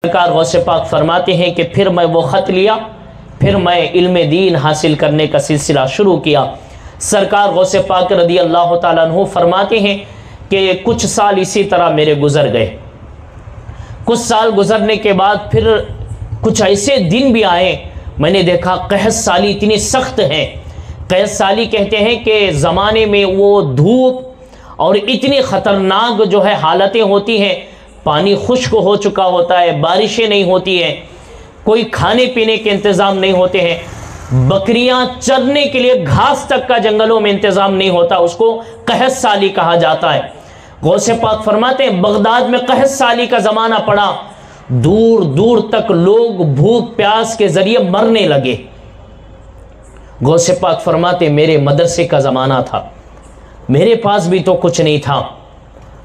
सरकार गौसे पाक फरमाते हैं कि फिर मैं वो ख़त लिया, फिर मैं इल्म दीन हासिल करने का सिलसिला शुरू किया। सरकार गौसे पाक रदी अल्लाह ताला अन्हु फरमाते हैं कि कुछ साल इसी तरह मेरे गुज़र गए। कुछ साल गुज़रने के बाद फिर कुछ ऐसे दिन भी आए, मैंने देखा कहत साली इतनी सख्त है। कहत साली कहते हैं कि ज़माने में वो धूप और इतनी ख़तरनाक जो है हालतें होती हैं, पानी खुश्क हो चुका होता है, बारिशें नहीं होती हैं, कोई खाने पीने के इंतज़ाम नहीं होते हैं, बकरियां चरने के लिए घास तक का जंगलों में इंतज़ाम नहीं होता, उसको कहत साली कहा जाता है। गौसे पाक फरमाते हैं बगदाद में कहत साली का ज़माना पड़ा, दूर दूर तक लोग भूख प्यास के ज़रिए मरने लगे। गौसे पाक फरमाते मेरे मदरसे का ज़माना था, मेरे पास भी तो कुछ नहीं था।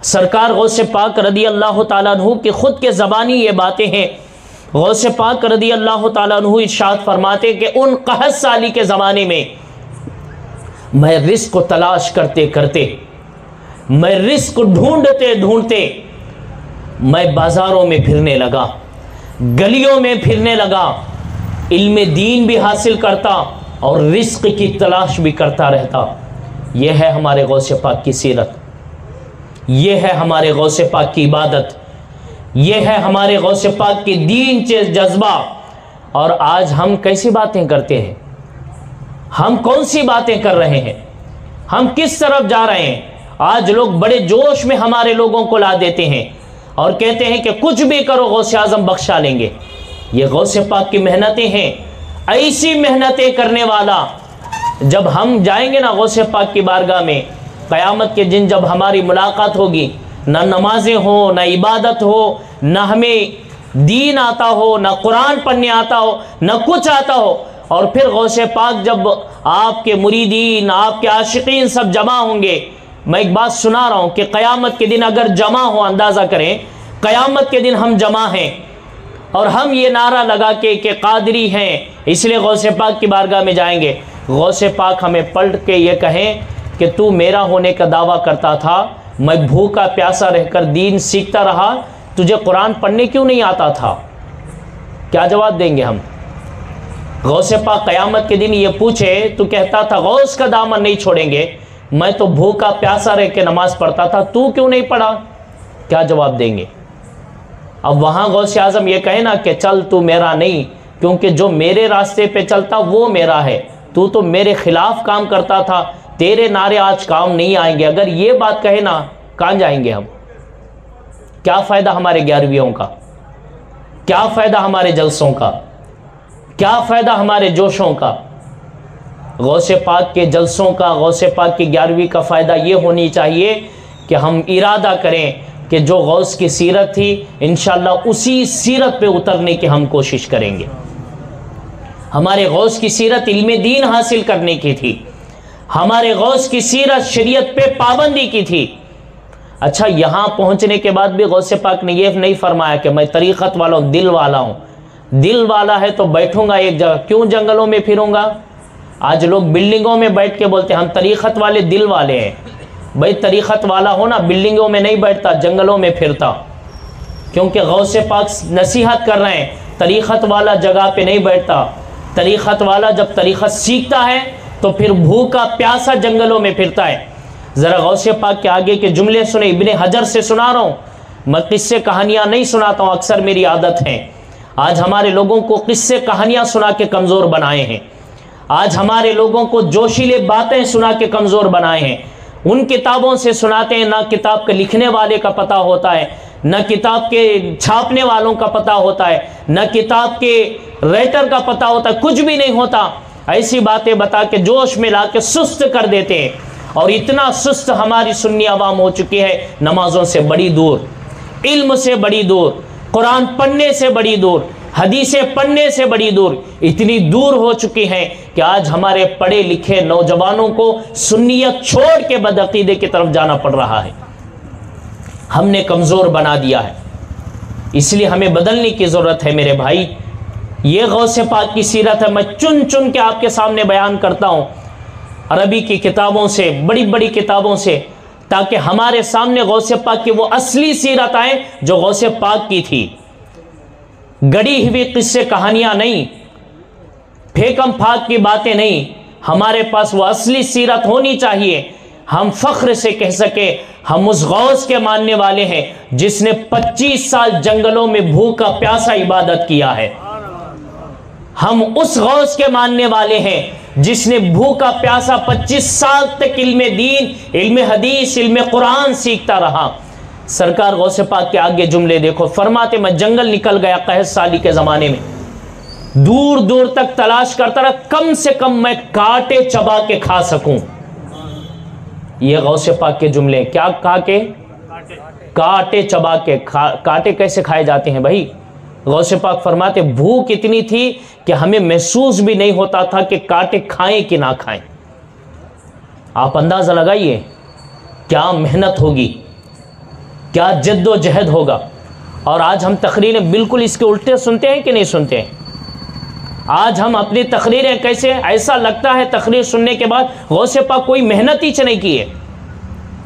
सरकार गौसे पाक रदी अल्लाह ताला अन्हु के ख़ुद के ज़बानी ये बातें हैं। गौसे पाक रदी अल्लाह ताला अन्हु इरशाद फरमाते कि उन कहत साली के ज़माने में मैं रिस्क को तलाश करते करते, मैं रिस्क ढूंढते ढूंढते मैं बाज़ारों में फिरने लगा, गलियों में फिरने लगा, इल्म दीन भी हासिल करता और रिस्क की तलाश भी करता रहता। यह है हमारे गौसे पाक की सीरत, यह है हमारे गौसे पाक की इबादत, यह है हमारे गौसे पाक की दीन से जज्बा। और आज हम कैसी बातें करते हैं, हम कौन सी बातें कर रहे हैं, हम किस तरफ जा रहे हैं। आज लोग बड़े जोश में हमारे लोगों को ला देते हैं और कहते हैं कि कुछ भी करो गौसे आज़म बख्शा लेंगे। ये गौसे पाक की मेहनतें हैं। ऐसी मेहनतें करने वाला जब हम जाएंगे ना गौसे पाक की बारगाह में, क़यामत के दिन जब हमारी मुलाकात होगी, ना नमाजें हो, ना इबादत हो, ना हमें दीन आता हो, ना कुरान पढ़ने आता हो, ना कुछ आता हो, और फिर गौसे पाक जब आपके मुरीदीन, आपके आशिकीन सब जमा होंगे। मैं एक बात सुना रहा हूँ कि क़यामत के दिन अगर जमा हो, अंदाज़ा करें क़यामत के दिन हम जमा हैं और हम ये नारा लगा के कि कादरी हैं इसलिए गौसे पाक की बारगाह में जाएंगे, गौसे पाक हमें पलट के ये कहें कि तू मेरा होने का दावा करता था, मैं भूखा प्यासा रहकर दीन सीखता रहा, तुझे कुरान पढ़ने क्यों नहीं आता था? क्या जवाब देंगे हम? गौसे पाक क़यामत के दिन ये पूछे, तू कहता था गौस का दामन नहीं छोड़ेंगे, मैं तो भूखा प्यासा रह के नमाज पढ़ता था, तू क्यों नहीं पढ़ा? क्या जवाब देंगे? अब वहाँ गौसे आज़म ये कहे ना कि चल तू मेरा नहीं, क्योंकि जो मेरे रास्ते पे चलता वो मेरा है, तू तो मेरे खिलाफ काम करता था, तेरे नारे आज काम नहीं आएंगे। अगर ये बात कहे ना, कहाँ जाएंगे हम? क्या फ़ायदा हमारे 11वीं का, क्या फ़ायदा हमारे जलसों का, क्या फ़ायदा हमारे जोशों का? गौसे पाक के जलसों का, गौसे पाक की 11वीं का फ़ायदा ये होनी चाहिए कि हम इरादा करें कि जो गौस की सीरत थी इंशाअल्लाह उसी सीरत पे उतरने की हम कोशिश करेंगे। हमारे गौस की सीरत इल्म दीन हासिल करने की थी, हमारे गौस की सीरत शरीयत पे पाबंदी की थी। अच्छा, यहाँ पहुँचने के बाद भी गौसे पाक ने ये नहीं फरमाया कि मैं तरीक़त वाला हूँ, दिल वाला हूँ। दिल वाला है तो बैठूंगा एक जगह, क्यों जंगलों में फिरूंगा? आज लोग बिल्डिंगों में बैठ के बोलते हैं हम तरीक़त वाले, दिल वाले हैं। भाई तरीक़त वाला हो ना, बिल्डिंगों में नहीं बैठता, जंगलों में फिरता, क्योंकि गौसे पाक नसीहत कर रहे हैं तरीक़त वाला जगह पे नहीं बैठता। तरीक़त वाला जब तरीक़त सीखता है तो फिर भूखा प्यासा जंगलों में फिरता है। ज़रा गौसे पाक के आगे के जुमले सुने, इब्ने हजर से सुना रहा हूँ, मैं किस्से कहानियाँ नहीं सुनाता हूँ, अक्सर मेरी आदत है। आज हमारे लोगों को किस्से कहानियाँ सुना के कमज़ोर बनाए हैं, आज हमारे लोगों को जोशीले बातें सुना के कमज़ोर बनाए हैं। उन किताबों से सुनाते हैं, ना किताब के लिखने वाले का पता होता है, न किताब के छापने वालों का पता होता है, न किताब के राइटर का पता होता है, कुछ भी नहीं होता। ऐसी बातें बता के जोश में ला के सुस्त कर देते हैं। और इतना सुस्त हमारी सुन्नी आवाम हो चुकी है, नमाजों से बड़ी दूर, इल्म से बड़ी दूर, कुरान पढ़ने से बड़ी दूर, हदीसें पढ़ने से बड़ी दूर, इतनी दूर हो चुकी हैं कि आज हमारे पढ़े लिखे नौजवानों को सुन्नियत छोड़ के बदअकीदे की तरफ जाना पड़ रहा है। हमने कमज़ोर बना दिया है, इसलिए हमें बदलने की ज़रूरत है मेरे भाई। ये गौसे पाक की सीरत है, मैं चुन चुन के आपके सामने बयान करता हूँ अरबी की किताबों से, बड़ी बड़ी किताबों से, ताकि हमारे सामने गौसे पाक की वो असली सीरत आए जो गौसे पाक की थी। गढ़ी हुई किस्से कहानियां नहीं, फेकम फाक की बातें नहीं, हमारे पास वो असली सीरत होनी चाहिए। हम फख्र से कह सके हम उस गौस के मानने वाले हैं जिसने 25 साल जंगलों में भूखा प्यासा इबादत किया है। हम उस गौस के मानने वाले हैं जिसने भूखा प्यासा 25 साल तक इल्म दीन, इल्म हदीस, इल्म कुरान सीखता रहा। सरकार गौसे पाक के आगे जुमले देखो, फरमाते मैं जंगल निकल गया कहत साली के ज़माने में, दूर दूर तक तलाश करता रहा, कम से कम मैं कांटे चबा के खा सकूं। ये गौसे पाक के जुमले, क्या खा के? कांटे चबा के। कांटे कैसे खाए जाते हैं भाई? गौसे पाक फरमाते भूख इतनी थी कि हमें महसूस भी नहीं होता था कि कांटे खाएं कि ना खाएं। आप अंदाजा लगाइए क्या मेहनत होगी, क्या जद्दोजहद होगा। और आज हम तकरीरें बिल्कुल इसके उल्टे सुनते हैं कि नहीं सुनते हैं? आज हम अपनी तकरीरें कैसे, ऐसा लगता है तकरीर सुनने के बाद गौसे पाक कोई मेहनत ही नहीं की है,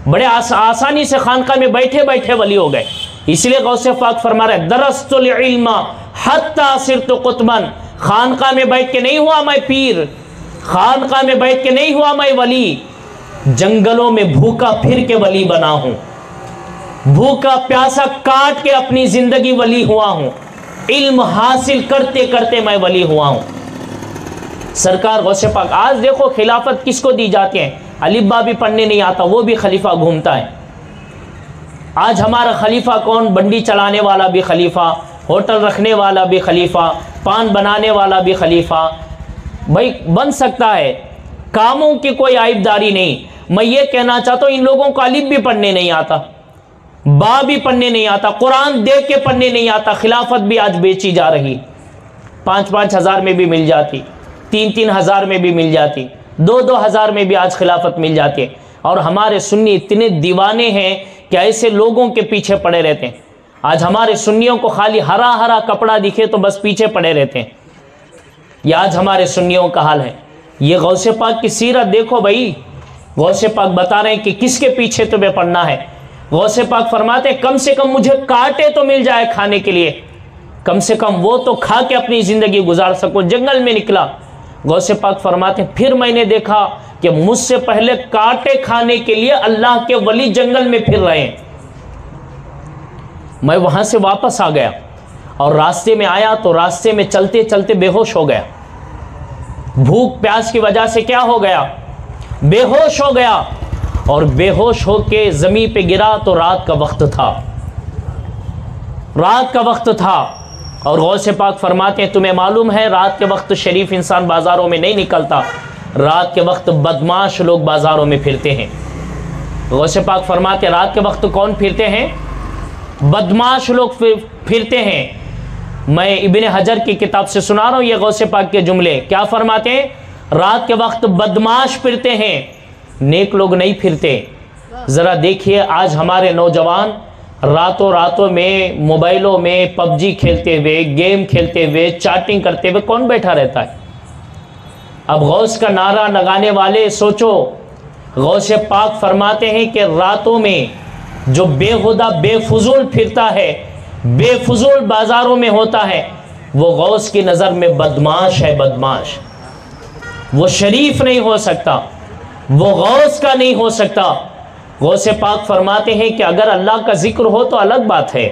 बड़े आसानी से खानका में बैठे बैठे वली हो गए। इसलिए गौसे पाक फरमा रहे दरस्तुल इल्मा हत्ता सिरतु कुतबन, खानका में बैठ के नहीं हुआ मैं पीर, खानका में बैठ के नहीं हुआ मैं वली, जंगलों में भूखा फिर के वली बना हूं, भूखा प्यासा काट के अपनी जिंदगी वली हुआ हूं, इल्म हासिल करते करते मैं वली हुआ हूं। सरकार गौसे पाक, आज देखो खिलाफत किसको दी जाती है? अलिब्बा भी पढ़ने नहीं आता, वो भी खलीफा घूमता है। आज हमारा खलीफा कौन? बंडी चलाने वाला भी खलीफा, होटल रखने वाला भी खलीफा, पान बनाने वाला भी खलीफा। भाई बन सकता है, कामों की कोई आइबदारी नहीं। मैं ये कहना चाहता हूँ इन लोगों को अलिफ भी पढ़ने नहीं आता, बा भी पढ़ने नहीं आता, कुरान देख के पढ़ने नहीं आता। खिलाफत भी आज बेची जा रही, 5-5 हज़ार में भी मिल जाती, 3-3 हज़ार में भी मिल जाती, 2-2 हज़ार में भी आज खिलाफत मिल जाती है। और हमारे सुन्नी इतने दीवाने हैं कि ऐसे लोगों के पीछे पड़े रहते हैं। आज हमारे सुन्नियों को खाली हरा हरा कपड़ा दिखे तो बस पीछे पड़े रहते हैं। ये आज हमारे सुन्नियों का हाल है। ये गौसे पाक की सीरत देखो भाई, गौसे पाक बता रहे हैं कि किसके पीछे तुम्हें पड़ना है। गौसे पाक फरमाते कम से कम मुझे कांटे तो मिल जाए खाने के लिए, कम से कम वो तो खा के अपनी ज़िंदगी गुजार सको। जंगल में निकला, गौसे पाक फरमाते फिर मैंने देखा कि मुझसे पहले कांटे खाने के लिए अल्लाह के वली जंगल में फिर रहे हैं। मैं वहाँ से वापस आ गया और रास्ते में आया तो रास्ते में चलते चलते बेहोश हो गया। भूख प्यास की वजह से क्या हो गया? बेहोश हो गया। और बेहोश होके ज़मीन पे गिरा तो रात का वक्त था, रात का वक्त था। और गौसे पाक फरमाते हैं तुम्हें मालूम है रात के वक्त शरीफ इंसान बाज़ारों में नहीं निकलता, रात के वक्त बदमाश लोग बाज़ारों में फिरते हैं। गौसे पाक फरमाते हैं रात के वक्त कौन फिरते हैं? बदमाश लोग फिरते हैं। मैं इब्ने हजर की किताब से सुना रहा हूँ ये गौसे पाक के जुमले। क्या फरमाते हैं? रात के वक्त बदमाश फिरते हैं, नेक लोग नहीं फिरते। ज़रा देखिए आज हमारे नौजवान रातों रातों में मोबाइलों में पबजी खेलते हुए, गेम खेलते हुए, चैटिंग करते हुए कौन बैठा रहता है? अब गौस का नारा लगाने वाले सोचो, गौसे पाक फरमाते हैं कि रातों में जो बेहुदा बेफुजूल फिरता है, बेफुजूल बाज़ारों में होता है, वो गौस की नज़र में बदमाश है, बदमाश। वो शरीफ नहीं हो सकता, वो गौस का नहीं हो सकता। गौसे पाक फरमाते हैं कि अगर अल्लाह का जिक्र हो तो अलग बात है,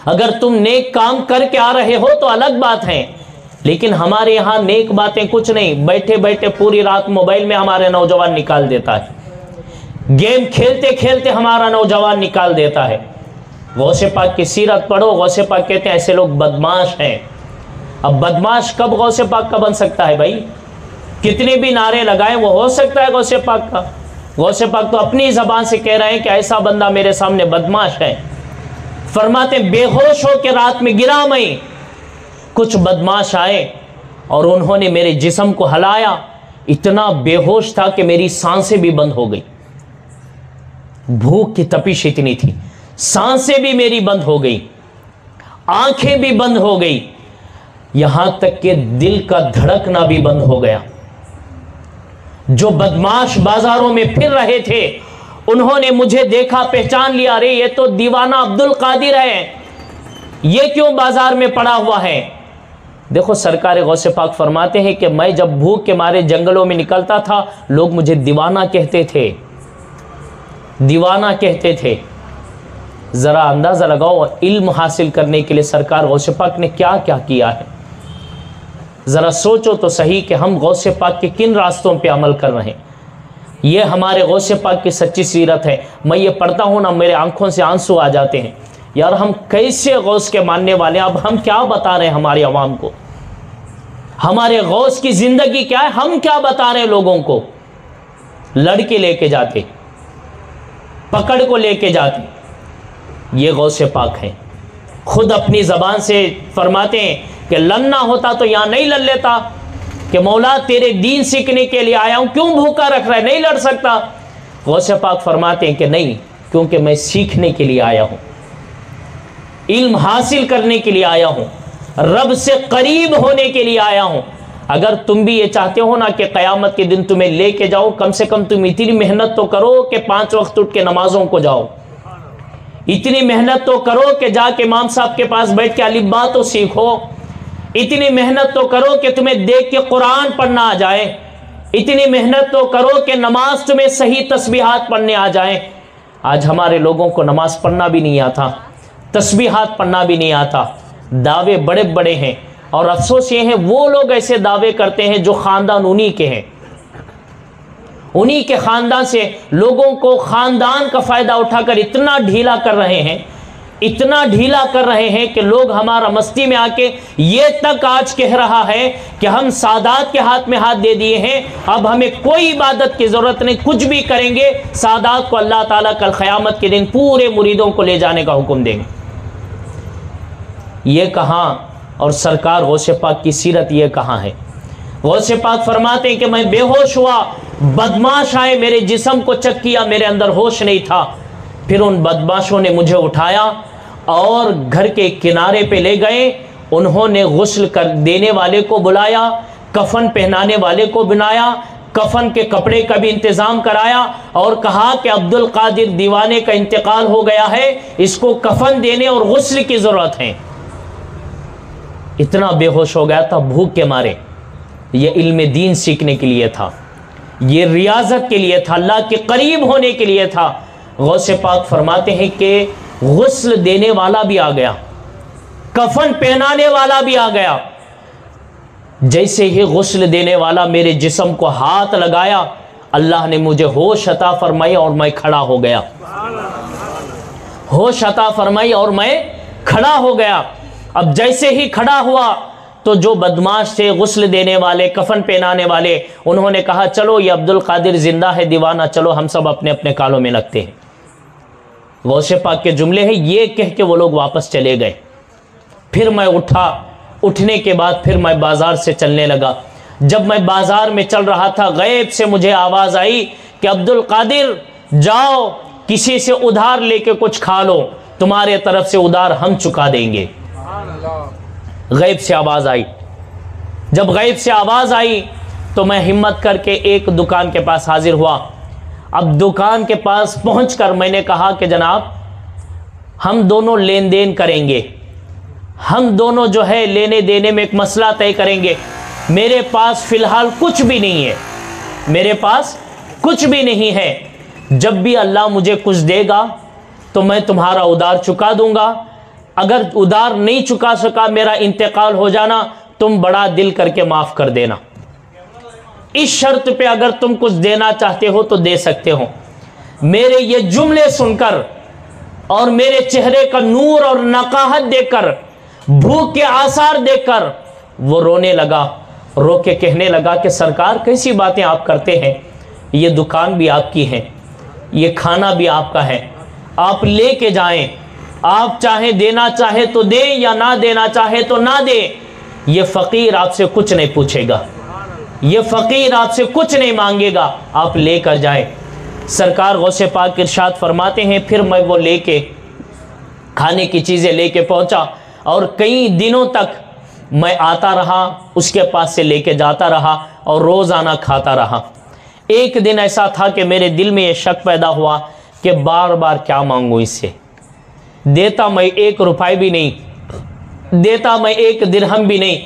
अगर तुम नेक काम करके आ रहे हो तो अलग बात है। लेकिन हमारे यहाँ नेक बातें कुछ नहीं, बैठे बैठे पूरी रात मोबाइल में हमारे नौजवान निकाल देता है, गेम खेलते खेलते हमारा नौजवान निकाल देता है। गौसे पाक की सीरत पढ़ो, गौसे पाक कहते हैं ऐसे लोग बदमाश हैं। अब बदमाश कब गौसे पाक का बन सकता है भाई? कितने भी नारे लगाए वो हो सकता है गौसे पाक का? गौसे पाक तो अपनी ज़बान से कह रहे हैं कि ऐसा बंदा मेरे सामने बदमाश है। फरमाते बेहोश हो के रात में गिरा मैं, कुछ बदमाश आए और उन्होंने मेरे जिस्म को हिलाया, इतना बेहोश था कि मेरी सांसें भी बंद हो गई। भूख की तपिश इतनी थी, सांसें भी मेरी बंद हो गई, आंखें भी बंद हो गई, यहां तक कि दिल का धड़कना भी बंद हो गया। जो बदमाश बाजारों में फिर रहे थे उन्होंने मुझे देखा, पहचान लिया, अरे ये तो दीवाना अब्दुल कादिर है, ये क्यों बाजार में पड़ा हुआ है? देखो सरकार गौसे पाक फरमाते हैं कि मैं जब भूख के मारे जंगलों में निकलता था, लोग मुझे दीवाना कहते थे, दीवाना कहते थे। ज़रा अंदाज़ा लगाओ इल्म हासिल करने के लिए सरकार गौसे पाक ने क्या क्या किया है। ज़रा सोचो तो सही कि हम गौसे पाक के किन रास्तों पे अमल कर रहे हैं। ये हमारे गौसे पाक की सच्ची सीरत है। मैं ये पढ़ता हूँ ना, मेरे आंखों से आंसू आ जाते हैं। यार हम कैसे गौस के मानने वाले हैं? अब हम क्या बता रहे हैं हमारी आवाम को? हमारे गौस की ज़िंदगी क्या है? हम क्या बता रहे हैं लोगों को? लड़के लेके जाते, पकड़ को लेके जाते, ये गौसे पाक हैं। खुद अपनी ज़बान से फरमाते हैं कि लड़ना होता तो यहाँ नहीं लड़ लेता, कि मौला तेरे दीन सीखने के लिए आया हूँ, क्यों भूखा रख रहा है, नहीं लड़ सकता। गौसे पाक फरमाते हैं कि नहीं, क्योंकि मैं सीखने के लिए आया हूँ, इल्म हासिल करने के लिए आया हूँ, रब से करीब होने के लिए आया हूँ। अगर तुम भी ये चाहते हो ना कि क़यामत के दिन तुम्हें लेके जाओ, कम से कम तुम इतनी मेहनत तो करो कि 5 वक्त उठ के नमाजों को जाओ। इतनी मेहनत तो करो कि जाके इमाम साहब के पास बैठ के अलिब्बा तो सीखो। इतनी मेहनत तो करो कि तुम्हें देख के कुरान पढ़ना आ जाए। इतनी मेहनत तो करो कि नमाज तुम्हें सही तस्बीहात पढ़ने आ जाए। आज हमारे लोगों को नमाज पढ़ना भी नहीं आता, तस्बीहात पढ़ना भी नहीं आता। दावे बड़े बड़े हैं, और अफसोस ये है वो लोग ऐसे दावे करते हैं जो ख़ानदान उन्हीं के हैं। उन्हीं के ख़ानदान से लोगों को ख़ानदान का फ़ायदा उठाकर इतना ढीला कर रहे हैं, इतना ढीला कर रहे हैं कि लोग हमारा मस्ती में आके ये तक आज कह रहा है कि हम सादात के हाथ में हाथ दे दिए हैं, अब हमें कोई इबादत की ज़रूरत नहीं, कुछ भी करेंगे सादात को अल्लाह ताला कल क़यामत के दिन पूरे मुरीदों को ले जाने का हुक्म देंगे। ये कहाँ? और सरकार गौसे पाक की सीरत ये कहाँ है? गौसे पाक फरमाते हैं कि मैं बेहोश हुआ, बदमाश आए, मेरे जिस्म को चेक किया, मेरे अंदर होश नहीं था। फिर उन बदमाशों ने मुझे उठाया और घर के किनारे पे ले गए। उन्होंने गुस्ल कर देने वाले को बुलाया, कफन पहनाने वाले को बनाया, कफन के कपड़े का भी इंतज़ाम कराया और कहा कि अब्दुल कादिर दीवाने का इंतकाल हो गया है, इसको कफन देने और गुस्ल की ज़रूरत है। इतना बेहोश हो गया था भूख के मारे। ये इल्म दीन सीखने के लिए था, ये रियाजत के लिए था, अल्लाह के करीब होने के लिए था। गौसे पाक फरमाते हैं कि गुस्ल देने वाला भी आ गया, कफन पहनाने वाला भी आ गया। जैसे ही गुस्ल देने वाला मेरे जिस्म को हाथ लगाया, अल्लाह ने मुझे होश अता फरमाई और मैं खड़ा हो गया। होश अता फरमाई और मैं खड़ा हो गया। अब जैसे ही खड़ा हुआ तो जो बदमाश थे, गुस्ल देने वाले, कफन पहनाने वाले, उन्होंने कहा चलो ये अब्दुल कादिर जिंदा है, दीवाना, चलो हम सब अपने अपने कालों में लगते हैं। गौसे पाक के जुमले हैं, ये कह के वो लोग वापस चले गए। फिर मैं उठा, उठने के बाद फिर मैं बाजार से चलने लगा। जब मैं बाजार में चल रहा था, गैब से मुझे आवाज़ आई कि अब्दुल कादिर जाओ किसी से उधार लेके कुछ खा लो, तुम्हारे तरफ से उधार हम चुका देंगे। गैब से आवाज़ आई। जब गैब से आवाज़ आई तो मैं हिम्मत करके एक दुकान के पास हाजिर हुआ। अब दुकान के पास पहुंचकर मैंने कहा कि जनाब हम दोनों लेन देन करेंगे, हम दोनों जो है लेने देने में एक मसला तय करेंगे। मेरे पास फ़िलहाल कुछ भी नहीं है, मेरे पास कुछ भी नहीं है। जब भी अल्लाह मुझे कुछ देगा तो मैं तुम्हारा उधार चुका दूंगा। अगर उधार नहीं चुका सका, मेरा इंतकाल हो जाना, तुम बड़ा दिल करके माफ़ कर देना। इस शर्त पे अगर तुम कुछ देना चाहते हो तो दे सकते हो। मेरे ये जुमले सुनकर और मेरे चेहरे का नूर और नकाहत देखकर, भूख के आसार देखकर वो रोने लगा। रो के कहने लगा कि सरकार कैसी बातें आप करते हैं, ये दुकान भी आपकी है, ये खाना भी आपका है, आप ले के जाएँ, आप चाहे देना चाहे तो दे या ना देना चाहे तो ना दे। ये फ़कीर आपसे कुछ नहीं पूछेगा, ये फ़कीर आपसे कुछ नहीं मांगेगा, आप लेकर जाएं। सरकार गौसे पाक इरशाद फरमाते हैं, फिर मैं वो लेके खाने की चीज़ें लेके पहुंचा और कई दिनों तक मैं आता रहा, उसके पास से लेके जाता रहा और रोज़ाना खाता रहा। एक दिन ऐसा था कि मेरे दिल में ये शक पैदा हुआ कि बार बार क्या मांगूं इससे। देता मैं 1 रुपये भी नहीं, देता मैं एक दिरहम भी नहीं,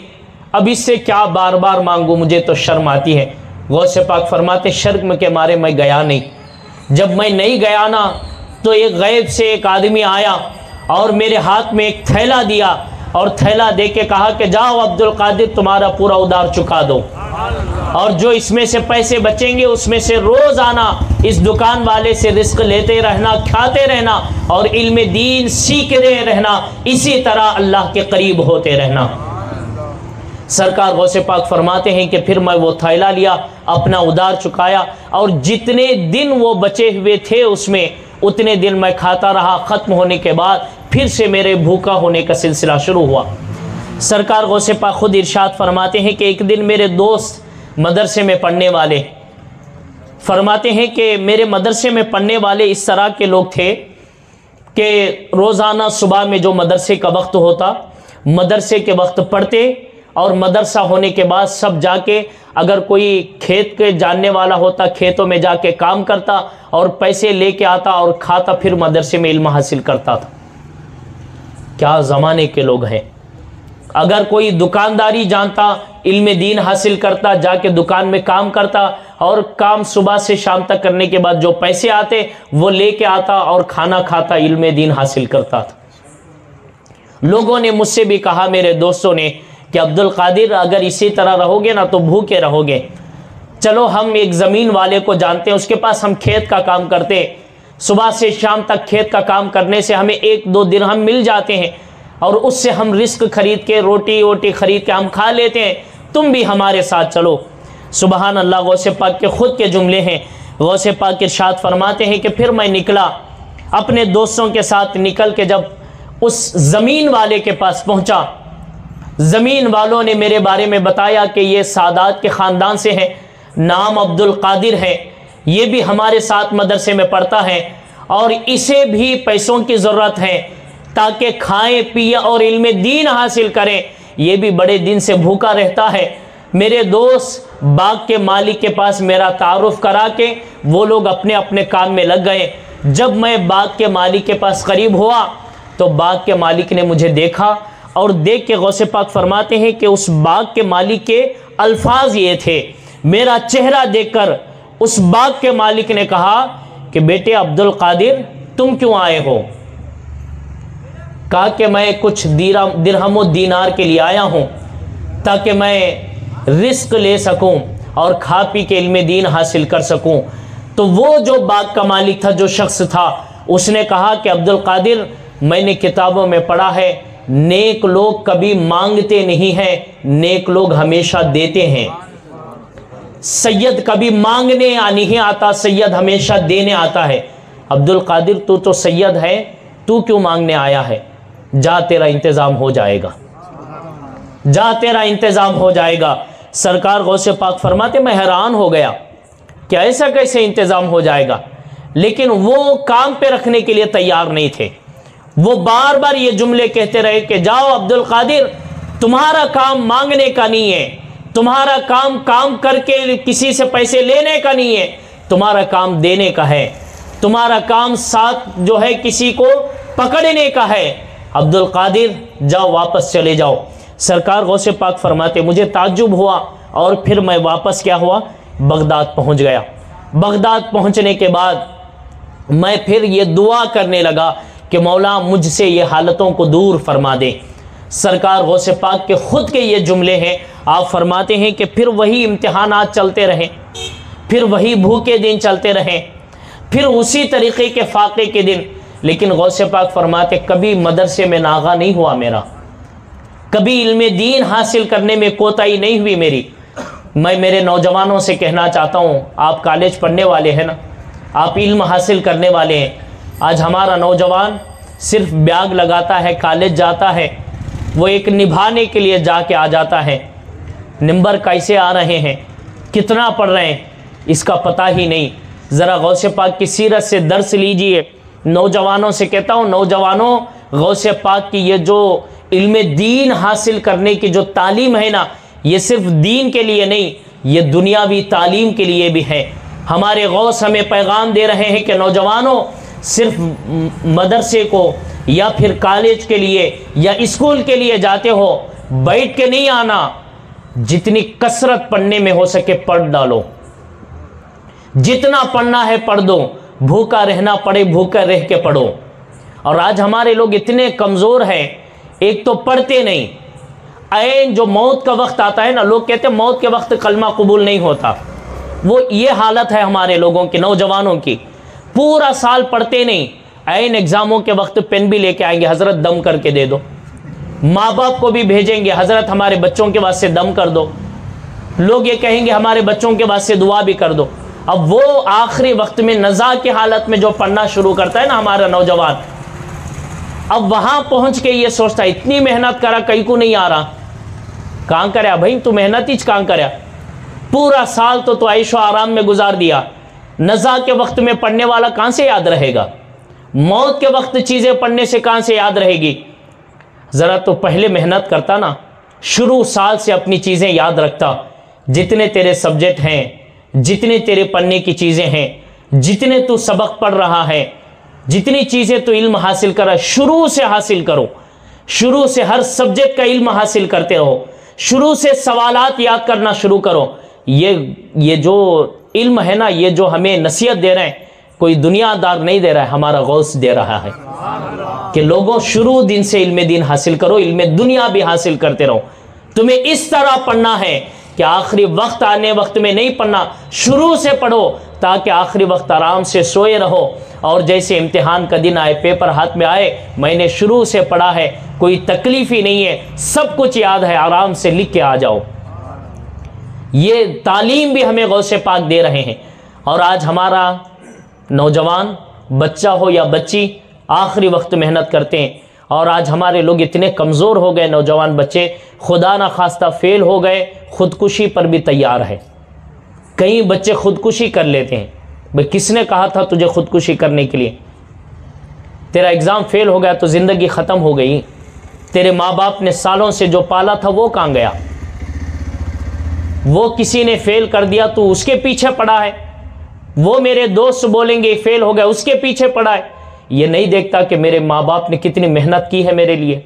अब इससे क्या बार बार मांगू, मुझे तो शर्म आती है। गौसे पाक फरमाते शर्म के मारे मैं गया नहीं। जब मैं नहीं गया ना तो एक गैब से एक आदमी आया और मेरे हाथ में एक थैला दिया और थैला दे के कहा कि जाओ अब्दुल कादिर तुम्हारा पूरा उधार चुका दो, और जो इसमें से पैसे बचेंगे उसमें से रोज़ाना इस दुकान वाले से रिस्क लेते रहना, खाते रहना और इल्म दीन सीखते रहना, इसी तरह अल्लाह के करीब होते रहना। सरकार गौसे पाक फरमाते हैं कि फिर मैं वो थैला लिया, अपना उधार चुकाया और जितने दिन वो बचे हुए थे उसमें उतने दिन मैं खाता रहा। ख़त्म होने के बाद फिर से मेरे भूखा होने का सिलसिला शुरू हुआ। सरकार गौसे पाक खुद इरशाद फरमाते हैं कि एक दिन मेरे दोस्त मदरसे में पढ़ने वाले फरमाते हैं कि मेरे मदरसे में पढ़ने वाले इस तरह के लोग थे कि रोज़ाना सुबह में जो मदरसे का वक्त होता, मदरसे के वक्त पढ़ते और मदरसा होने के बाद सब जाके अगर कोई खेत के जानने वाला होता खेतों में जाके काम करता और पैसे लेके आता और खाता, फिर मदरसे में इल्म हासिल करता था। क्या ज़माने के लोग हैं। अगर कोई दुकानदारी जानता, इल्म दीन हासिल करता, जाके दुकान में काम करता और काम सुबह से शाम तक करने के बाद जो पैसे आते वो लेके आता और खाना खाता, इल्म दीन हासिल करता था। लोगों ने मुझसे भी कहा, मेरे दोस्तों ने, कि अब्दुल कादिर अगर इसी तरह रहोगे ना तो भूखे रहोगे। चलो हम एक ज़मीन वाले को जानते हैं, उसके पास हम खेत का काम करते, सुबह से शाम तक खेत का काम करने से हमें 1-2 दिरहम मिल जाते हैं और उससे हम रिस्क खरीद के रोटी वोटी खरीद के हम खा लेते हैं, तुम भी हमारे साथ चलो। सुबहान अल्लाह, गौसे पाक के ख़ुद के जुमले हैं। गौसे पाक इरशाद फरमाते हैं कि फिर मैं निकला अपने दोस्तों के साथ, निकल के जब उस ज़मीन वाले के पास पहुँचा, ज़मीन वालों ने मेरे बारे में बताया कि ये सादात के ख़ानदान से हैं, नाम अब्दुल कादिर है, ये भी हमारे साथ मदरसे में पढ़ता है और इसे भी पैसों की ज़रूरत है ताकि खाएं पिए और इल्म दीन हासिल करें, ये भी बड़े दिन से भूखा रहता है। मेरे दोस्त बाग के मालिक के पास मेरा तारुफ करा के वो लोग अपने अपने काम में लग गए। जब मैं बाग के मालिक के पास करीब हुआ तो बाग के मालिक ने मुझे देखा और देख के गौसे पाक फरमाते हैं कि उस बाग के मालिक के अल्फाज ये थे, मेरा चेहरा देखकर उस बाग के मालिक ने कहा कि बेटे अब्दुल कादिर तुम क्यों आए हो? कहा कि मैं कुछ दिरहम व दीनार के लिए आया हूँ ताकि मैं रिस्क ले सकूँ और खा पी के इल्म दीन हासिल कर सकूँ। तो वो जो बाग का मालिक था, जो शख्स था, उसने कहा कि अब्दुल कादिर मैंने किताबों में पढ़ा है नेक लोग कभी मांगते नहीं हैं, नेक लोग हमेशा देते हैं। सैयद कभी मांगने नहीं आता, सैयद हमेशा देने आता है। अब्दुल कादिर तू तो सैयद है, तू क्यों मांगने आया है? जा तेरा इंतज़ाम हो जाएगा, जा तेरा इंतज़ाम हो जाएगा। सरकार गौसे पाक फरमाते मैं हैरान हो गया कि ऐसा कैसे इंतज़ाम हो जाएगा, लेकिन वो काम पे रखने के लिए तैयार नहीं थे। वो बार बार ये जुमले कहते रहे कि जाओ अब्दुल कादिर, तुम्हारा काम मांगने का नहीं है, तुम्हारा काम काम करके किसी से पैसे लेने का नहीं है, तुम्हारा काम देने का है, तुम्हारा काम साथ जो है किसी को पकड़ने का है। अब्दुल कादिर जाओ वापस चले जाओ। सरकार गौसे पाक फरमाते मुझे ताज्जुब हुआ और फिर मैं वापस क्या हुआ, बगदाद पहुंच गया। बगदाद पहुंचने के बाद मैं फिर ये दुआ करने लगा कि मौला मुझसे ये हालतों को दूर फरमा दे। सरकार गौसे पाक के ख़ुद के ये जुमले हैं। आप फरमाते हैं कि फिर वही इम्तिहानात चलते रहें, फिर वही भूखे दिन चलते रहें, फिर उसी तरीक़े के फाक़े के दिन। लेकिन गौसे पाक फरमाते कभी मदरसे में नागा नहीं हुआ मेरा, कभी इल्म दीन हासिल करने में कोताही नहीं हुई मेरी। मैं मेरे नौजवानों से कहना चाहता हूँ, आप कॉलेज पढ़ने वाले हैं ना, आप इल्म हासिल करने वाले हैं। आज हमारा नौजवान सिर्फ बैग लगाता है, कॉलेज जाता है, वो एक निभाने के लिए जाके आ जाता है। नंबर कैसे आ रहे हैं, कितना पढ़ रहे हैं, इसका पता ही नहीं। ज़रा गौसे पाक की सीरत से दर्स लीजिए। नौजवानों से कहता हूँ, नौजवानों गौसे पाक की ये जो इल्म दीन हासिल करने की जो तालीम है ना, ये सिर्फ दीन के लिए नहीं, ये दुनियावी तालीम के लिए भी है। हमारे गौस हमें पैगाम दे रहे हैं कि नौजवानों सिर्फ मदरसे को या फिर कॉलेज के लिए या स्कूल के लिए जाते हो, बैठ के नहीं आना, जितनी कसरत पढ़ने में हो सके पढ़ डालो, जितना पढ़ना है पढ़ दो, भूखा रहना पड़े भूखा रह के पढ़ो। और आज हमारे लोग इतने कमज़ोर हैं, एक तो पढ़ते नहीं, ऐन जो मौत का वक्त आता है ना, लोग कहते हैं मौत के वक्त कलमा कबूल नहीं होता, वो ये हालत है हमारे लोगों की, नौजवानों की। पूरा साल पढ़ते नहीं, ऐन एग्ज़ामों के वक्त पेन भी लेके आएंगे, हज़रत दम करके दे दो। माँ बाप को भी भेजेंगे, हज़रत हमारे बच्चों के वास्ते दम कर दो। लोग ये कहेंगे हमारे बच्चों के वास्ते दुआ भी कर दो। अब वो आखिरी वक्त में नज़ा की हालत में जो पढ़ना शुरू करता है ना हमारा नौजवान, अब वहाँ पहुँच के ये सोचता है इतनी मेहनत करा कहीं को नहीं आ रहा। कहाँ करया भाई, तू मेहनत ही कहाँ करया, पूरा साल तो ऐशो आराम में गुजार दिया, नज़ा के वक्त में पढ़ने वाला कहाँ से याद रहेगा, मौत के वक्त चीज़ें पढ़ने से कहाँ से याद रहेगी। ज़रा तो पहले मेहनत करता ना, शुरू साल से अपनी चीज़ें याद रखता, जितने तेरे सब्जेक्ट हैं, जितने तेरे पढ़ने की चीज़ें हैं, जितने तू सबक पढ़ रहा है, जितनी चीज़ें तू इल्म हासिल कर रहा है, शुरू से हासिल करो, शुरू से हर सब्जेक्ट का इल्म हासिल करते रहो, शुरू से सवालात याद करना शुरू करो। ये जो इल्म है ना, ये जो हमें नसीहत दे रहे हैं, कोई दुनियादार नहीं दे रहा है, हमारा गौस दे रहा है कि लोगों शुरू दिन से इल्म दीन हासिल करो, इल्म दुनिया भी हासिल करते रहो। तुम्हें इस तरह पढ़ना है कि आखिरी वक्त आने वक्त में नहीं पढ़ना, शुरू से पढ़ो ताकि आखिरी वक्त आराम से सोए रहो। और जैसे इम्तिहान का दिन आए, पेपर हाथ में आए, मैंने शुरू से पढ़ा है, कोई तकलीफ ही नहीं है, सब कुछ याद है, आराम से लिख के आ जाओ। ये तालीम भी हमें गौसे पाक दे रहे हैं। और आज हमारा नौजवान बच्चा हो या बच्ची आखिरी वक्त मेहनत करते हैं। और आज हमारे लोग इतने कमज़ोर हो गए, नौजवान बच्चे खुदा ना खास्ता फेल हो गए, ख़ुदकुशी पर भी तैयार है। कई बच्चे ख़ुदकुशी कर लेते हैं। भाई किसने कहा था तुझे ख़ुदकुशी करने के लिए? तेरा एग्ज़ाम फेल हो गया तो ज़िंदगी ख़त्म हो गई। तेरे माँ बाप ने सालों से जो पाला था वो कहाँ गया? वो किसी ने फेल कर दिया तो उसके पीछे पड़ा है। वो मेरे दोस्त बोलेंगे फेल हो गया, उसके पीछे पड़ा है। ये नहीं देखता कि मेरे माँ बाप ने कितनी मेहनत की है मेरे लिए,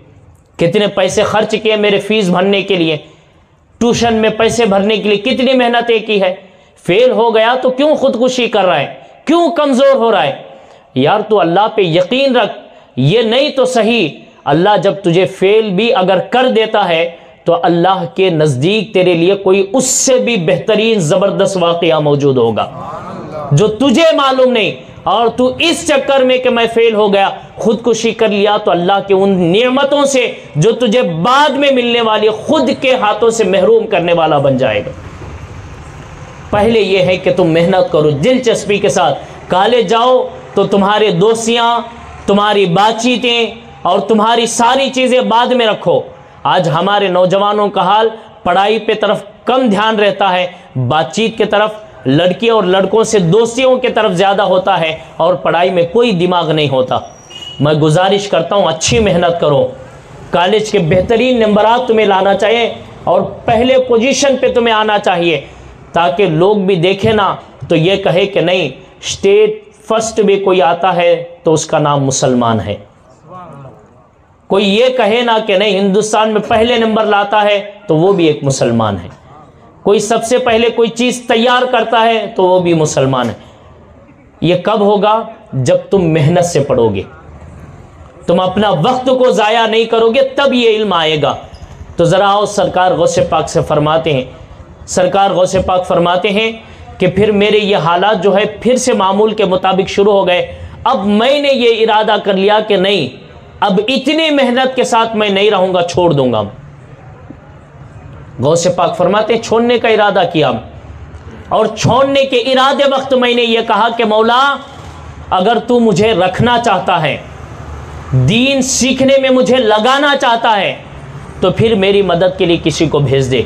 कितने पैसे खर्च किए मेरे फीस भरने के लिए, ट्यूशन में पैसे भरने के लिए कितनी मेहनतें की है। फेल हो गया तो क्यों खुदकुशी कर रहा है, क्यों कमज़ोर हो रहा है? यार तू अल्लाह पे यकीन रख। ये नहीं तो सही, अल्लाह जब तुझे फेल भी अगर कर देता है तो अल्लाह के नज़दीक तेरे लिए कोई उससे भी बेहतरीन ज़बरदस्त वाक़या मौजूद होगा जो तुझे मालूम नहीं। और तू इस चक्कर में कि मैं फेल हो गया खुदकुशी कर लिया तो अल्लाह के उन नेमतों से जो तुझे बाद में मिलने वाली खुद के हाथों से महरूम करने वाला बन जाएगा। पहले यह है कि तुम मेहनत करो दिलचस्पी के साथ। कॉलेज जाओ तो तुम्हारे दोस्तियाँ, तुम्हारी बातचीतें और तुम्हारी सारी चीज़ें बाद में रखो। आज हमारे नौजवानों का हाल पढ़ाई पे तरफ कम ध्यान रहता है, बातचीत के तरफ, लड़की और लड़कों से दोस्तियों की तरफ ज़्यादा होता है और पढ़ाई में कोई दिमाग नहीं होता। मैं गुजारिश करता हूँ अच्छी मेहनत करो, कॉलेज के बेहतरीन नंबरात तुम्हें लाना चाहिए और पहले पोजीशन पे तुम्हें आना चाहिए ताकि लोग भी देखें ना तो ये कहे कि नहीं स्टेट फर्स्ट भी कोई आता है तो उसका नाम मुसलमान है। कोई ये कहे ना कि नहीं हिंदुस्तान में पहले नंबर लाता है तो वो भी एक मुसलमान है। कोई सबसे पहले कोई चीज़ तैयार करता है तो वो भी मुसलमान है। ये कब होगा? जब तुम मेहनत से पढ़ोगे, तुम अपना वक्त को ज़ाया नहीं करोगे, तब ये इल्म आएगा। तो ज़रा आओ, सरकार गौसे पाक से फरमाते हैं, सरकार गौसे पाक फरमाते हैं कि फिर मेरे ये हालात जो है फिर से मामूल के मुताबिक शुरू हो गए। अब मैंने ये इरादा कर लिया कि नहीं, अब इतनी मेहनत के साथ मैं नहीं रहूँगा, छोड़ दूँगा। गौसे पाक फरमाते हैं छोड़ने का इरादा किया और छोड़ने के इरादे वक्त मैंने ये कहा कि मौला अगर तू मुझे रखना चाहता है, दीन सीखने में मुझे लगाना चाहता है तो फिर मेरी मदद के लिए किसी को भेज दे।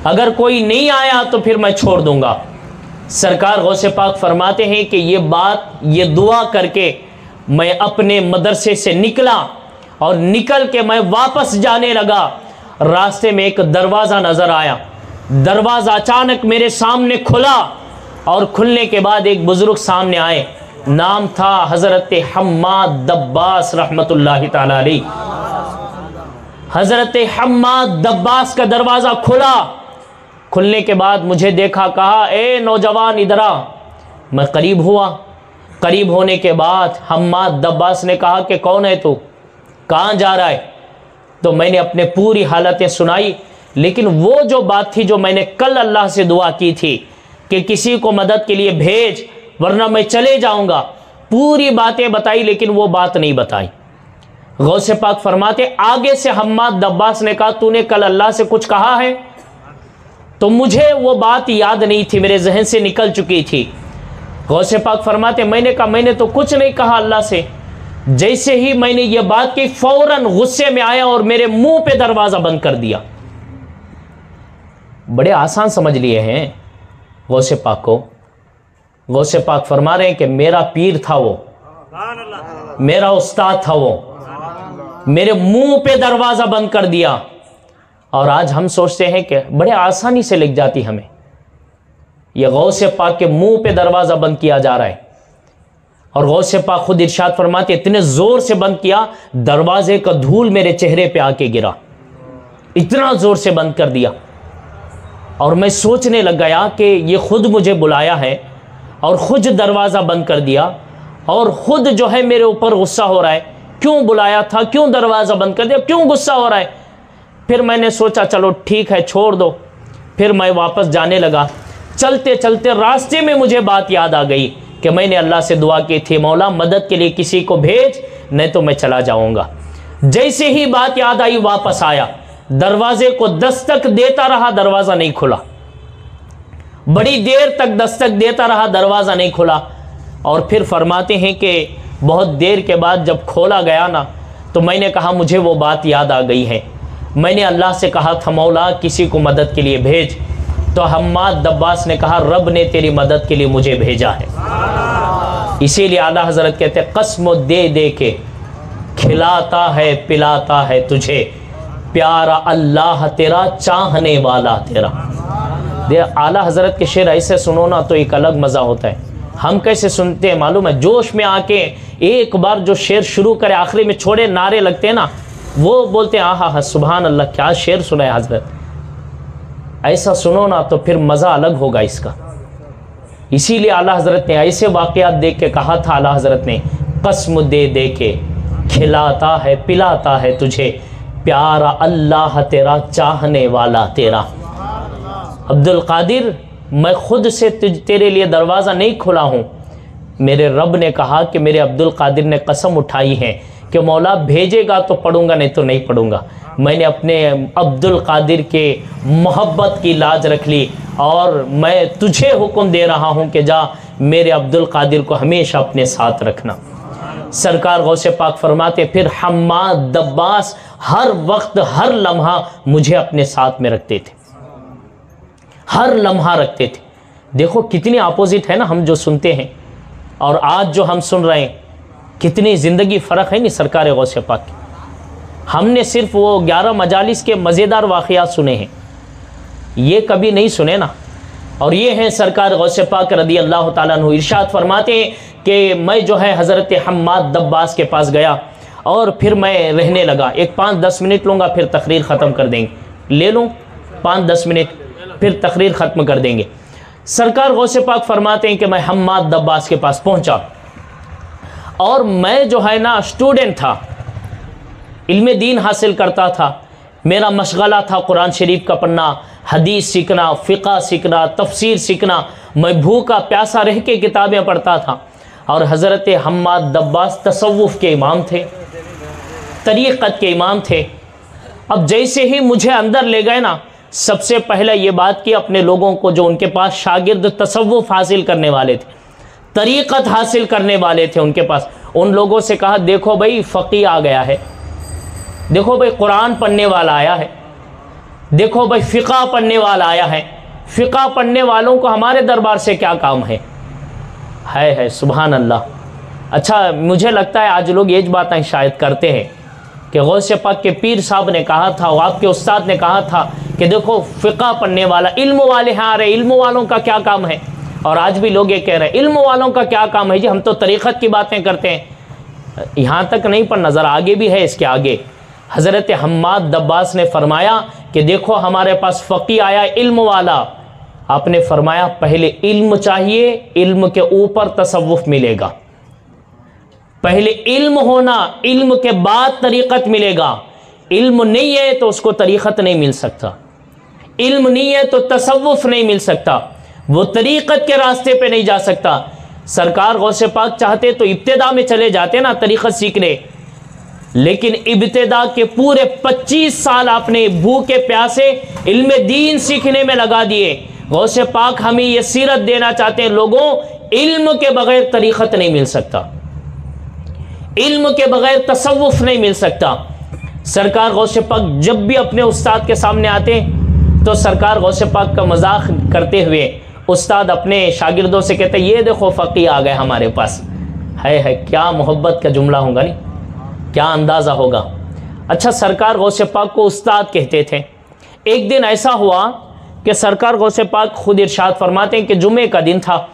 अगर कोई नहीं आया तो फिर मैं छोड़ दूंगा। सरकार गौसे पाक फरमाते हैं कि ये बात, ये दुआ करके मैं अपने मदरसे से निकला और निकल के मैं वापस जाने लगा। रास्ते में एक दरवाज़ा नज़र आया, दरवाज़ा अचानक मेरे सामने खुला और खुलने के बाद एक बुज़ुर्ग सामने आए। नाम था हज़रत हम्माद दब्बास रहमतुल्लाहि ताला अलैह। हज़रत हम्माद दब्बास का दरवाज़ा खुला। खुलने के बाद मुझे देखा, कहा ए नौजवान इधर आ। मैं करीब हुआ। करीब होने के बाद हम्माद दब्बास ने कहा कि कौन है तू, कहाँ जा रहा है? तो मैंने अपने पूरी हालतें सुनाई, लेकिन वो जो बात थी जो मैंने कल अल्लाह से दुआ की थी कि किसी को मदद के लिए भेज वरना मैं चले जाऊंगा, पूरी बातें बताई लेकिन वो बात नहीं बताई। गौसे पाक फरमाते आगे से हम्माद दब्बास ने कहा तूने कल अल्लाह से कुछ कहा है? तो मुझे वो बात याद नहीं थी, मेरे जहन से निकल चुकी थी। गौसे पाक फरमाते मैंने कहा मैंने तो कुछ नहीं कहा अल्लाह से। जैसे ही मैंने ये बात की फौरन गुस्से में आया और मेरे मुंह पे दरवाज़ा बंद कर दिया। बड़े आसान समझ लिए हैं गौसे पाक को। गौसे पाक फरमा रहे हैं कि मेरा पीर था वो, मेरा उस्ताद था वो, मेरे मुंह पे दरवाज़ा बंद कर दिया। और आज हम सोचते हैं कि बड़े आसानी से लिख जाती हमें, यह गौसे पाक के मुंह पे दरवाज़ा बंद किया जा रहा है। और गौसे पाक खुद इरशाद फरमाते इतने ज़ोर से बंद किया दरवाजे का धूल मेरे चेहरे पे आके गिरा, इतना ज़ोर से बंद कर दिया। और मैं सोचने लग गया कि ये खुद मुझे बुलाया है और खुद दरवाज़ा बंद कर दिया और ख़ुद जो है मेरे ऊपर गुस्सा हो रहा है, क्यों बुलाया था, क्यों दरवाज़ा बंद कर दिया, क्यों गुस्सा हो रहा है। फिर मैंने सोचा चलो ठीक है छोड़ दो। फिर मैं वापस जाने लगा। चलते चलते रास्ते में मुझे बात याद आ गई कि मैंने अल्लाह से दुआ की थी मौला मदद के लिए किसी को भेज, नहीं तो मैं चला जाऊँगा। जैसे ही बात याद आई वापस आया, दरवाजे को दस्तक देता रहा, दरवाज़ा नहीं खुला। बड़ी देर तक दस्तक देता रहा, दरवाज़ा नहीं खुला। और फिर फरमाते हैं कि बहुत देर के बाद जब खोला गया ना, तो मैंने कहा मुझे वो बात याद आ गई है, मैंने अल्लाह से कहा था मौला किसी को मदद के लिए भेज। तो हम्माद दब्बास ने कहा रब ने तेरी मदद के लिए मुझे भेजा है। इसीलिए आला हज़रत कहते हैं कसम दे दे के खिलाता है पिलाता है तुझे, प्यारा अल्लाह तेरा चाहने वाला तेरा। दे आला हज़रत के शेर ऐसे सुनो ना तो एक अलग मज़ा होता है। हम कैसे सुनते हैं मालूम है, जोश में आके एक बार जो शेर शुरू करे आखिरी में छोड़े नारे लगते हैं ना, वो बोलते हैं आहा हा सुभान अल्लाह क्या शेर सुना है हज़रत। ऐसा सुनो ना तो फिर मज़ा अलग होगा इसका। इसीलिए आला हज़रत ने ऐसे वाक़यात देख के कहा था, आला हज़रत ने कसम दे दे के खिलाता है पिलाता है तुझे, प्यारा अल्लाह तेरा चाहने वाला तेरा। अब्दुल कादिर मैं ख़ुद से तेरे लिए दरवाज़ा नहीं खुला हूँ, मेरे रब ने कहा कि मेरे अब्दुल कादिर ने कसम उठाई है कि मौला भेजेगा तो पढ़ूंगा नहीं तो नहीं पढ़ूंगा। मैंने अपने अब्दुल कादिर के मोहब्बत की लाज रख ली और मैं तुझे हुक्म दे रहा हूँ कि जा मेरे अब्दुल कादिर को हमेशा अपने साथ रखना। सरकार गौसे पाक फरमाते फिर हम्माद दब्बास हर वक्त हर लम्हा मुझे अपने साथ में रखते थे, हर लम्हा रखते थे। देखो कितनी अपोजिट है ना हम जो सुनते हैं और आज जो हम सुन रहे हैं, कितनी ज़िंदगी फ़र्क है नहीं सरकार गौसे पाक की। हमने सिर्फ वो 11 मजालिस के मज़ेदार वाक़यात सुने हैं, ये कभी नहीं सुने ना। और ये हैं सरकार गौसे पाक रदी अल्लाह ताला अन्हु इरशाद फरमाते हैं कि मैं जो है हज़रत हम्माद दब्बास के पास गया और फिर मैं रहने लगा। एक 5-10 मिनट लूँगा फिर तकरीर ख़त्म कर देंगे, ले लूँ 5-10 मिनट फिर तकरीर ख़त्म कर देंगे। सरकार गौसे पाक फरमाते हैं कि मैं हम्माद दब्बास के पास पहुँचा और मैं जो है ना स्टूडेंट था, इल्म दीन हासिल करता था। मेरा मशगला था कुरान शरीफ का पढ़ना, हदीस सीखना, फ़िक़ा सीखना, तफसीर सीखना। मैं भूखा प्यासा रह के किताबें पढ़ता था। और हज़रत हम्माद दब्बास तसव्वुफ़ के इमाम थे, तरीक़त के इमाम थे। अब जैसे ही मुझे अंदर ले गए ना, सबसे पहले ये बात की अपने लोगों को जो उनके पास शागिर्द तसव्वुफ़ हासिल करने वाले थे, तरीक़त हासिल करने वाले थे उनके पास, उन लोगों से कहा देखो भाई फ़क़ीह आ गया है, देखो भाई कुरान पढ़ने वाला आया है, देखो भाई फ़िक़ा पढ़ने वाला आया है। फ़िक़ा पढ़ने वालों को हमारे दरबार से क्या काम है सुभान अल्लाह। अच्छा मुझे लगता है आज लोग ये बातें शायद करते हैं कि गौसे पाक के पीर साहब ने कहा था, आपके उस्ताद ने कहा था कि देखो फ़िक़ा पढ़ने वाला, इल्म वाले हैं आ रहे, इल्म वालों का क्या काम है। और आज भी लोग ये कह रहे हैं इल्म वालों का क्या काम है जी, हम तो तरीक़त की बातें करते हैं। यहाँ तक नहीं पर नज़र आगे भी है। इसके आगे हज़रत हम्माद दब्बास ने फरमाया कि देखो हमारे पास फ़क़ी आया इल्म वाला। आपने फरमाया पहले इल्म चाहिए, इल्म के ऊपर तसव्वुफ़ मिलेगा। पहले इल्म होना, इल्म के बाद तरीक़त मिलेगा। इल्म नहीं है तो उसको तरीक़त नहीं मिल सकता, इल्म नहीं है तो तसव्वुफ़ नहीं मिल सकता, वो तरीक़त के रास्ते पे नहीं जा सकता। सरकार गौसे पाक चाहते तो इब्तिदा में चले जाते ना तरीक़त सीखने, लेकिन इब्तिदा के पूरे 25 साल आपने भूखे प्यासे इल्म दीन सीखने में लगा दिए। गौसे पाक हमें ये सीरत देना चाहते हैं, लोगों इल्म के बगैर तरीक़त नहीं मिल सकता, इल्म के बगैर तसव्वुफ़ नहीं मिल सकता। सरकार गौसे पाक जब भी अपने उस्ताद के सामने आते तो सरकार गौसे पाक का मजाक करते हुए उस्ताद अपने शागिर्दों से कहते ये देखो फ़क़ी आ गए हमारे पास। है क्या मोहब्बत का जुमला होगा, नहीं क्या अंदाज़ा होगा। अच्छा, सरकार गौसे पाक को उस्ताद कहते थे। एक दिन ऐसा हुआ कि सरकार गौसे पाक खुद इरशाद फरमाते हैं कि जुमे का दिन था।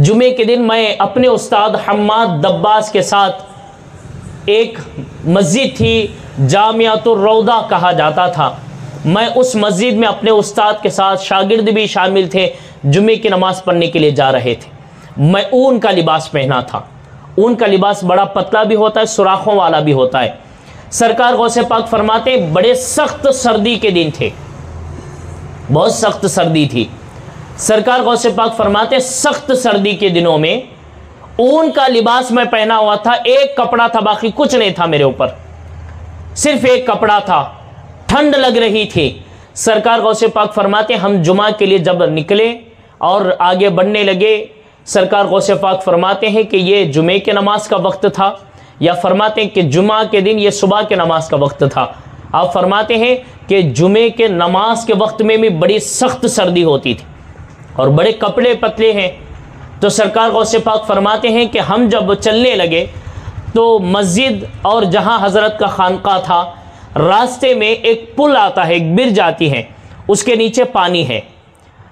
जुमे के दिन मैं अपने उस्ताद हम्माद दब्बास के साथ, एक मस्जिद थी जामियातुर रौदा कहा जाता था, मैं उस मस्जिद में अपने उस्ताद के साथ, शागिर्द भी शामिल थे, जुमे की नमाज़ पढ़ने के लिए जा रहे थे। मैं ऊन का लिबास पहना था। ऊन का लिबास बड़ा पतला भी होता है, सुराखों वाला भी होता है। सरकार गौसे पाक फरमाते बड़े सख्त सर्दी के दिन थे, बहुत सख्त सर्दी थी। सरकार गौसे पाक फरमाते सख्त सर्दी के दिनों में ऊन का लिबास मैं पहना हुआ था, एक कपड़ा था, बाकी कुछ नहीं था मेरे ऊपर, सिर्फ एक कपड़ा था, ठंड लग रही थी। सरकार गौसे पाक फरमाते हम जुमा के लिए जब निकले और आगे बढ़ने लगे, सरकार गौसे पाक फरमाते हैं कि ये जुमे के नमाज का वक्त था, या फरमाते हैं कि जुमा के दिन ये सुबह के नमाज का वक्त था। आप फरमाते हैं कि जुमे के नमाज के वक्त में भी बड़ी सख्त सर्दी होती थी और बड़े कपड़े पतले हैं। तो सरकार गौसे पाक फरमाते हैं कि हम जब चलने लगे तो मस्जिद और जहाँ हज़रत का खानका था, रास्ते में एक पुल आता है, एक बिरज आती है, उसके नीचे पानी है।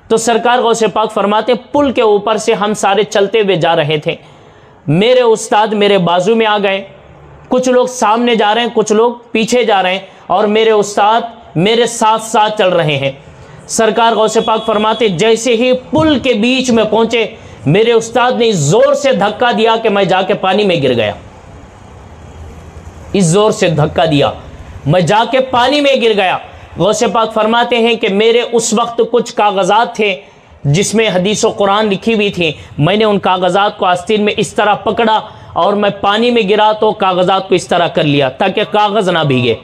तो सरकार गौसे पाक फरमाते पुल के ऊपर से हम सारे चलते हुए जा रहे थे। मेरे उस्ताद मेरे बाजू में आ गए, कुछ लोग सामने जा रहे हैं, कुछ लोग पीछे जा रहे हैं, और मेरे उस्ताद मेरे साथ साथ चल रहे हैं। सरकार गौसे पाक फरमाते जैसे ही पुल के बीच में पहुंचे, मेरे उस्ताद ने इस जोर से धक्का दिया कि मैं जाके पानी में गिर गया। इस जोर से धक्का दिया, मैं जाके पानी में गिर गया। गौसे पाक फरमाते हैं कि मेरे उस वक्त कुछ कागजात थे जिसमें हदीस और कुरान लिखी हुई थी। मैंने उन कागजात को आस्तीन में इस तरह पकड़ा और मैं पानी में गिरा तो कागजात को इस तरह कर लिया ताकि कागज ना भीगे,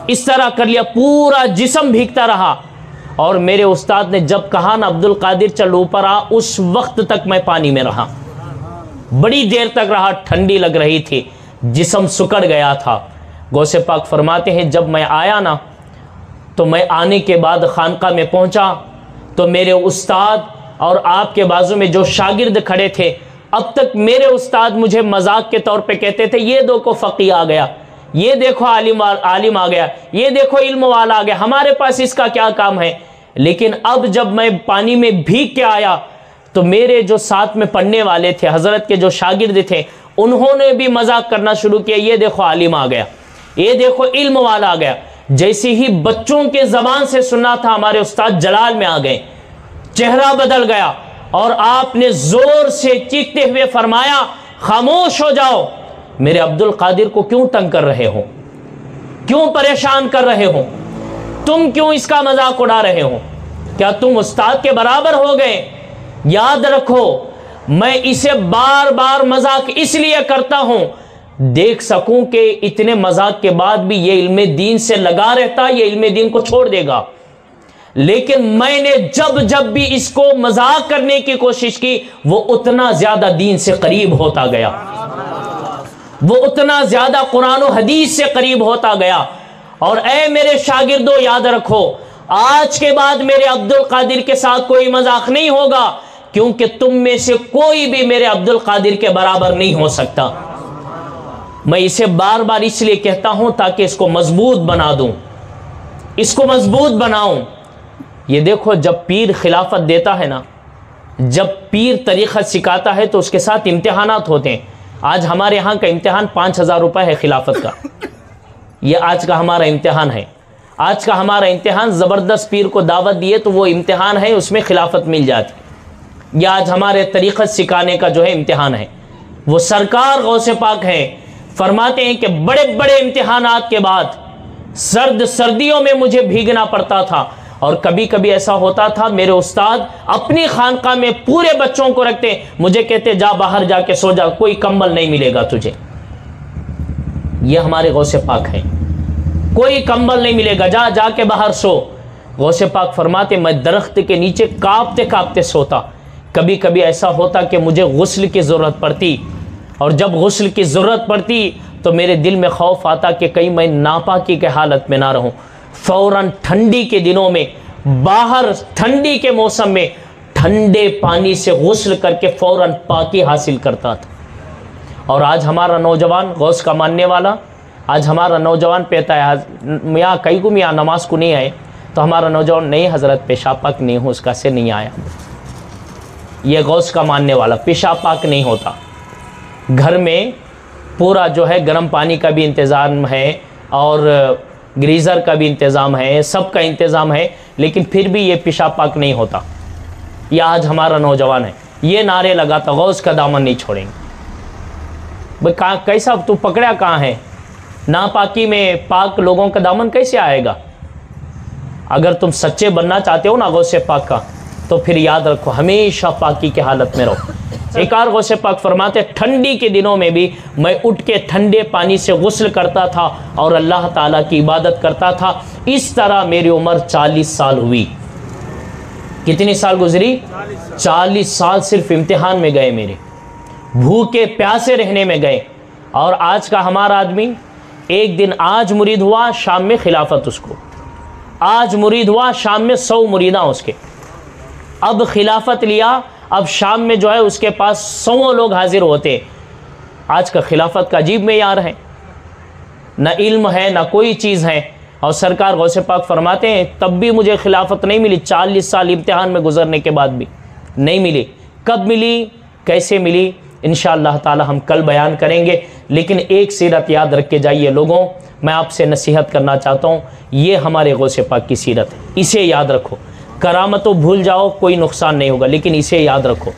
इस तरह कर लिया, पूरा जिस्म भीगता रहा। और मेरे उस्ताद ने जब कहा ना अब्दुल कादिर चल ऊपर आ, उस वक्त तक मैं पानी में रहा, बड़ी देर तक रहा, ठंडी लग रही थी, जिस्म सुकड़ गया था। गौसे पाक फरमाते हैं जब मैं आया ना, तो मैं आने के बाद खानका में पहुंचा तो मेरे उस्ताद और आपके बाजू में जो शागिर्द खड़े थे, अब तक मेरे उस्ताद मुझे मजाक के तौर पे कहते थे ये देखो फ़क़ी आ गया, ये देखो आलिम आ गया, ये देखो इल्म वाला आ गया, हमारे पास इसका क्या काम है। लेकिन अब जब मैं पानी में भीग के आया तो मेरे जो साथ में पढ़ने वाले थे, हज़रत के जो शागिर्द थे, उन्होंने भी मजाक करना शुरू किया, ये देखो आलिम आ गया, ये देखो इल्म वाला आ गया। जैसे ही बच्चों के ज़बान से सुना था, हमारे उस्ताद जलाल में आ गए, चेहरा बदल गया और आपने जोर से चीखते हुए फरमाया खामोश हो जाओ, मेरे अब्दुल कादिर को क्यों तंग कर रहे हो, क्यों परेशान कर रहे हो, तुम क्यों इसका मजाक उड़ा रहे हो, क्या तुम उस्ताद के बराबर हो गए। याद रखो मैं इसे बार बार मजाक इसलिए करता हूं देख सकूं कि इतने मजाक के बाद भी ये इल्मे दीन से लगा रहता, ये इल्मे दीन को छोड़ देगा। लेकिन मैंने जब जब भी इसको मजाक करने की कोशिश की, वो उतना ज्यादा दीन से करीब होता गया, वो उतना ज्यादा कुरान और हदीस से करीब होता गया। और ऐ मेरे शागिर्दों याद रखो, आज के बाद मेरे अब्दुल कादिर के साथ कोई मजाक नहीं होगा, क्योंकि तुम में से कोई भी मेरे अब्दुल कादिर के बराबर नहीं हो सकता। मैं इसे बार बार इसलिए कहता हूं ताकि इसको मजबूत बना दूं, इसको मजबूत बनाऊं। ये देखो जब पीर खिलाफत देता है ना, जब पीर तरीक़त सिखाता है तो उसके साथ इम्तिहानात होते हैं। आज हमारे यहाँ का इम्तिहान 5,000 रुपये है खिलाफत का। ये आज का हमारा इम्तिहान है। आज का हमारा इम्तिहान ज़बरदस्त पीर को दावत दिए तो वो इम्तिहान है, उसमें खिलाफत मिल जाती। यह आज हमारे तरीक़त सिखाने का जो है इम्तिहान है। वो सरकार गौसे पाक हैं, फरमाते हैं कि बड़े बड़े इम्तिहानात के बाद सर्दियों में मुझे भीगना पड़ता था, और कभी कभी ऐसा होता था मेरे उस्ताद अपनी खानका में पूरे बच्चों को रखते, मुझे कहते जा बाहर जाके सो जा, कोई कंबल नहीं मिलेगा तुझे। ये हमारे गौसे पाक हैं, कोई कंबल नहीं मिलेगा, जा जाके बाहर सो। गौसे पाक फरमाते मैं दरख्त के नीचे कांपते कांपते सोता। कभी कभी ऐसा होता कि मुझे गुस्ल की ज़रूरत पड़ती, और जब गुस्ल की ज़रूरत पड़ती तो मेरे दिल में खौफ आता कि कहीं मैं नापाकी के हालत में ना रहूं। फ़ौरन ठंडी के दिनों में बाहर ठंडी के मौसम में ठंडे पानी से गुस्ल करके फ़ौरन पाकी हासिल करता था। और आज हमारा नौजवान गौस का मानने वाला, आज हमारा नौजवान कहता है मियाँ कई को मियाँ नमाज को नहीं आए, तो हमारा नौजवान नहीं हज़रत पेशाब पाक नहीं हो, उसका से नहीं आया। ये गौस का मानने वाला पेशाब पाक नहीं होता। घर में पूरा जो है गर्म पानी का भी इंतज़ाम है और ग्रीज़र का भी इंतज़ाम है, सब का इंतज़ाम है, लेकिन फिर भी ये पेशाब पाक नहीं होता। यह आज हमारा नौजवान है, ये नारे लगाता गौस का दामन नहीं छोड़ेंगे। भाई कहाँ कैसा तू पकड़ा कहाँ है? नापाकी में पाक लोगों का दामन कैसे आएगा? अगर तुम सच्चे बनना चाहते हो ना गौसे पाक का, तो फिर याद रखो हमेशा पाकी की हालत में रहो। एक और गौसे पाक फरमाते ठंडी के दिनों में भी मैं उठ के ठंडे पानी से गुस्ल करता था और अल्लाह ताला की इबादत करता था। इस तरह मेरी उम्र 40 साल हुई। कितनी साल गुजरी? 40 साल सिर्फ इम्तिहान में गए मेरे, भूखे प्यासे रहने में गए। और आज का हमारा आदमी एक दिन आज मुरीद हुआ, शाम में खिलाफत उसको, आज मुरीद हुआ, शाम में 100 मुरीदा उसके। अब खिलाफत लिया, अब शाम में जो है उसके पास 100 लोग हाजिर होते। आज का खिलाफत का अजीब मेयार है, ना इल्म है ना कोई चीज़ है। और सरकार गौसे पाक फरमाते हैं तब भी मुझे खिलाफत नहीं मिली, 40 साल इम्तिहान में गुजरने के बाद भी नहीं मिली। कब मिली, कैसे मिली, इंशाअल्लाह ताला हम कल बयान करेंगे। लेकिन एक सीरत याद रख के जाइए लोगों, मैं आपसे नसीहत करना चाहता हूँ, ये हमारे गौसे पाक की सीरत है, इसे याद रखो। करामतों भूल जाओ कोई नुकसान नहीं होगा, लेकिन इसे याद रखो।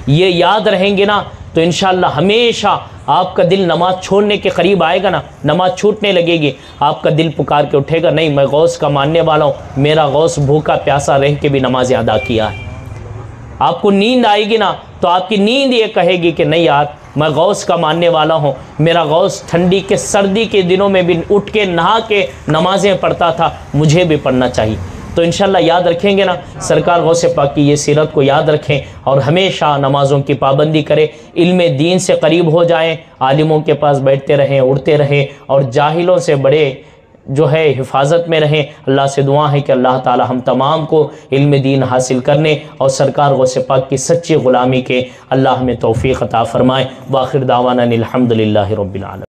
ये याद रहेंगे ना तो इंशाअल्लाह हमेशा आपका दिल नमाज छोड़ने के करीब आएगा ना, नमाज छूटने लगेगी, आपका दिल पुकार के उठेगा नहीं मैं गौस का मानने वाला हूँ, मेरा गौस भूखा प्यासा रह के भी नमाज अदा किया है। आपको नींद आएगी ना तो आपकी नींद ये कहेगी कि नहीं यार मैं गौस का मानने वाला हूँ, मेरा गौस ठंडी के सर्दी के दिनों में भी उठ के नहा के नमाज़ें पढ़ता था, मुझे भी पढ़ना चाहिए। तो इंशाल्लाह याद रखेंगे ना, सरकार गौसे पाक की ये सीरत को याद रखें और हमेशा नमाज़ों की पाबंदी करें, इल्म दीन से करीब हो जाएं, आलिमों के पास बैठते रहें, उड़ते रहें और जाहिलों से बड़े जो है हिफाजत में रहें। अल्लाह से दुआ है कि अल्लाह ताला हम तमाम को इल्म दीन हासिल करने और सरकार गौसे पाक की सच्ची ग़ुलामी के अल्लाह हमें तौफ़ीक़ अता फ़रमाए। वाखिर दावाना अनिल हम्दुलिल्लाहि रब्बिल आलमीन।